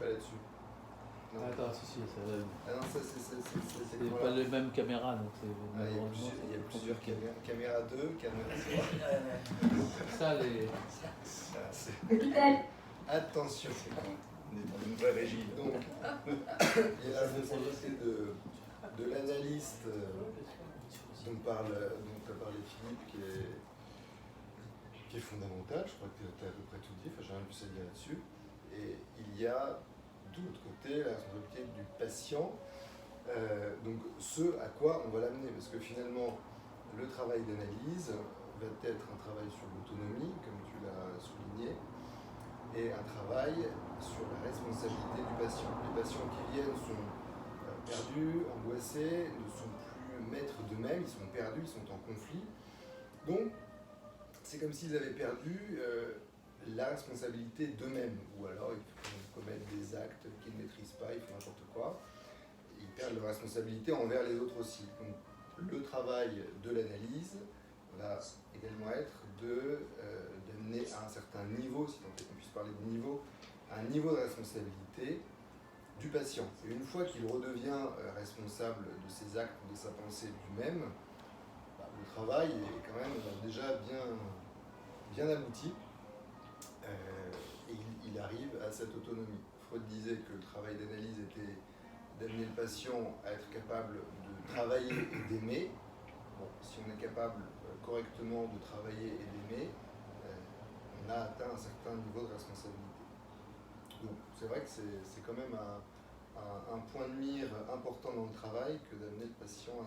pas là-dessus. Non. Attends, si, ça va. Ah non, ça c'est C'est pas les mêmes caméras, donc c'est Ah, il y a plusieurs caméras. Caméra 2, caméra 3. Ça, les. Attention, On est dans une vraie régie. donc il y a la responsabilité de l'analyste dont a parlé Philippe, qui est fondamentale. Je crois que tu as à peu près tout dit, enfin, j'ai rien plus à dire là-dessus. Et il y a de l'autre côté la responsabilité du patient, donc ce à quoi on va l'amener, parce que finalement le travail d'analyse va être un travail sur l'autonomie, comme tu l'as souligné, et un travail sur la responsabilité du patient. Les patients qui viennent sont perdus, angoissés, ne sont plus maîtres d'eux-mêmes, ils sont perdus, ils sont en conflit. Donc c'est comme s'ils avaient perdu la responsabilité d'eux-mêmes, ou alors ils commettent des actes qu'ils ne maîtrisent pas, ils font n'importe quoi, ils perdent leur responsabilité envers les autres aussi. Donc le travail de l'analyse va également être d'amener à un certain niveau, si tant est qu'on puisse parler de niveau, un niveau de responsabilité du patient. Et une fois qu'il redevient responsable de ses actes, de sa pensée lui-même, le travail est quand même déjà bien abouti, et il arrive à cette autonomie. Freud disait que le travail d'analyse était d'amener le patient à être capable de travailler et d'aimer. Bon, si on est capable correctement de travailler et d'aimer, on a atteint un certain niveau de responsabilité. Donc c'est vrai que c'est quand même un point de mire important dans le travail que d'amener le patient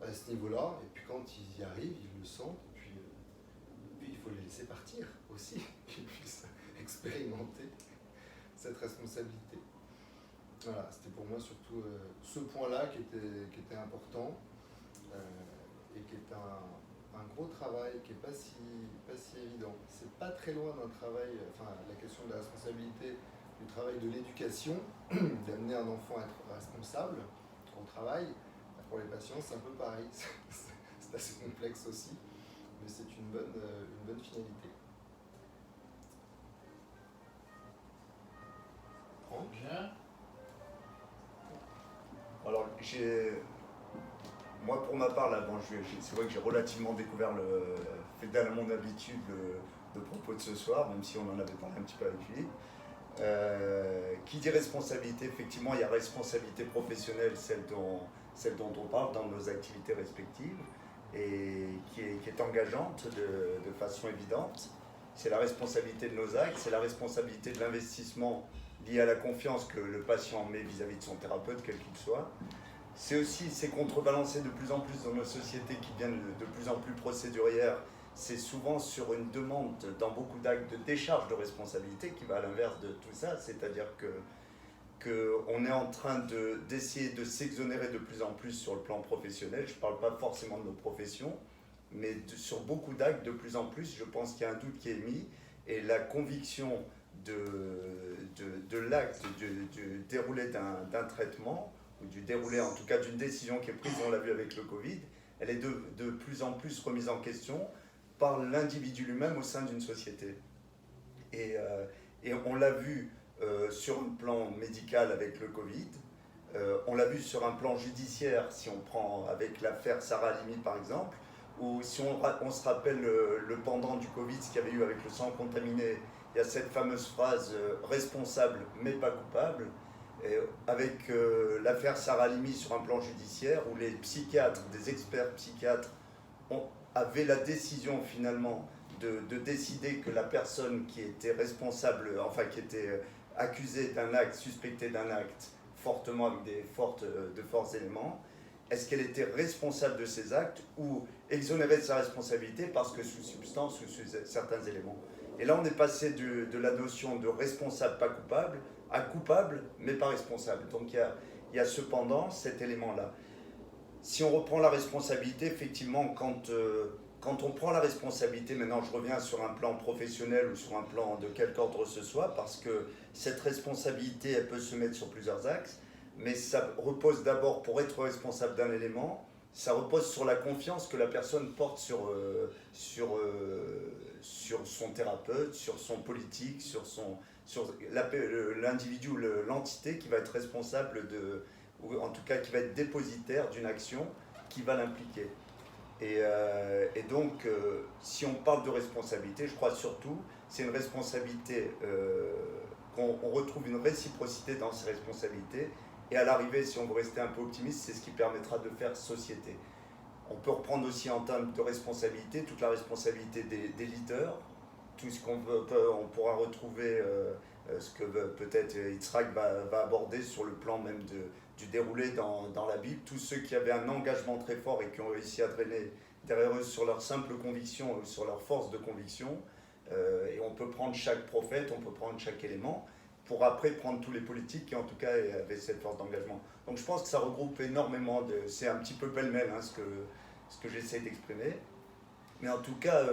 à ce niveau-là. Et puis quand ils y arrivent, ils le sentent, et puis il faut les laisser partir aussi, qu'ils puissent expérimenter cette responsabilité. Voilà, c'était pour moi surtout ce point-là qui était important, et qui est un gros travail qui n'est pas si évident. C'est pas très loin d'un travail, enfin la question de la responsabilité du travail de l'éducation, d'amener un enfant à être responsable au travail. Pour les patients, c'est un peu pareil, c'est assez complexe aussi, mais c'est une bonne finalité. Franck ? Bien. Alors, moi, pour ma part, là, bon, c'est vrai que j'ai relativement découvert fidèle à mon habitude, le propos de ce soir, même si on en avait parlé un petit peu avec lui. Qui dit responsabilité, effectivement, il y a responsabilité professionnelle, celle dont on parle dans nos activités respectives, et qui est engageante de façon évidente. C'est la responsabilité de nos actes, c'est la responsabilité de l'investissement lié à la confiance que le patient met vis-à-vis de son thérapeute, quel qu'il soit. C'est contrebalancé de plus en plus dans nos sociétés qui deviennent de plus en plus procédurières. C'est souvent sur une demande dans beaucoup d'actes de décharge de responsabilité qui va à l'inverse de tout ça, c'est-à-dire qu'on est en train d'essayer de s'exonérer de plus en plus sur le plan professionnel. Je ne parle pas forcément de nos professions, mais sur beaucoup d'actes de plus en plus, je pense qu'il y a un doute qui est mis, et la conviction de l'acte du déroulé d'un traitement, ou du déroulé en tout cas d'une décision qui est prise, on l'a vu avec le Covid, elle est de plus en plus remise en question par l'individu lui-même au sein d'une société. Et on l'a vu sur un plan médical avec le Covid, on l'a vu sur un plan judiciaire, si on prend avec l'affaire Sarah Halimi par exemple, ou si on se rappelle le pendant du Covid, ce qu'il y avait eu avec le sang contaminé, il y a cette fameuse phrase responsable mais pas coupable, avec l'affaire Sarah Halimi sur un plan judiciaire, où les psychiatres, des experts psychiatres, avaient la décision finalement de décider que la personne qui était responsable, enfin qui était accusée d'un acte, suspectée d'un acte, fortement avec de forts éléments, est-ce qu'elle était responsable de ces actes ou exonérée de sa responsabilité parce que sous substance ou sous certains éléments. Et là on est passé de la notion de responsable pas coupable à coupable mais pas responsable. Donc il y a cependant cet élément-là. Si on reprend la responsabilité, effectivement, quand on prend la responsabilité, maintenant je reviens sur un plan professionnel ou sur un plan de quelque ordre ce soit, parce que cette responsabilité, elle peut se mettre sur plusieurs axes, mais ça repose d'abord, pour être responsable d'un élément, ça repose sur la confiance que la personne porte sur son thérapeute, sur son politique, sur l'individu, l'entité qui va être responsable ou en tout cas qui va être dépositaire d'une action qui va l'impliquer. Et donc, si on parle de responsabilité, je crois surtout, c'est une responsabilité, qu'on retrouve une réciprocité dans ces responsabilités. Et à l'arrivée, si on veut rester un peu optimiste, c'est ce qui permettra de faire société. On peut reprendre aussi en termes de responsabilité, toute la responsabilité des leaders, tout ce on pourra retrouver, ce que peut-être Yitzhak va aborder sur le plan même du déroulé dans la Bible, tous ceux qui avaient un engagement très fort et qui ont réussi à drainer derrière eux sur leur simple conviction ou sur leur force de conviction. Et on peut prendre chaque prophète, on peut prendre chaque élément, pour après prendre tous les politiques qui en tout cas avaient cette force d'engagement. Donc je pense que ça regroupe énormément c'est un petit peu pêle-mêle ce que j'essaie d'exprimer. Mais en tout cas,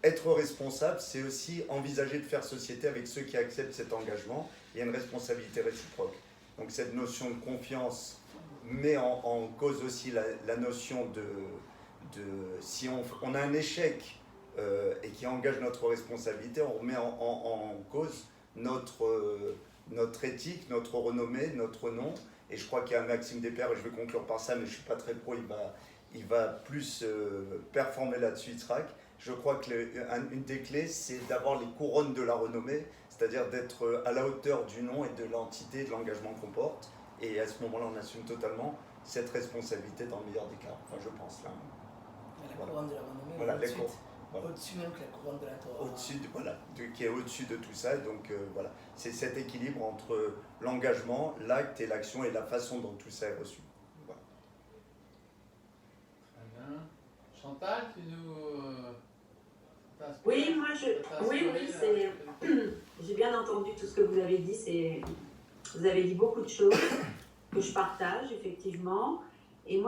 être responsable, c'est aussi envisager de faire société avec ceux qui acceptent cet engagement. Il y a une responsabilité réciproque. Donc cette notion de confiance met en cause aussi la notion de si on a un échec et qui engage notre responsabilité, on remet en cause notre éthique, notre renommée, notre nom. Et je crois qu'il y a Maxime Despères, et je vais conclure par ça, mais je ne suis pas très pro, il va plus performer là-dessus, Yitzhak. Je crois qu'une des clés, c'est d'avoir les couronnes de la renommée, c'est-à-dire d'être à la hauteur du nom et de l'entité, de l'engagement qu'on porte. Et à ce moment-là, on assume totalement cette responsabilité dans le meilleur des cas. Enfin, je pense là. La couronne de la renommée, voilà, au-dessus même que la couronne de la Torah. Au-dessus, qui est au-dessus de tout ça. Donc voilà, c'est cet équilibre entre l'engagement, l'acte et l'action et la façon dont tout ça est reçu. Voilà. Très bien. Chantal, tu nous... Oui, c'est... J'ai bien entendu tout ce que vous avez dit. Vous avez dit beaucoup de choses que je partage, effectivement. Et moi,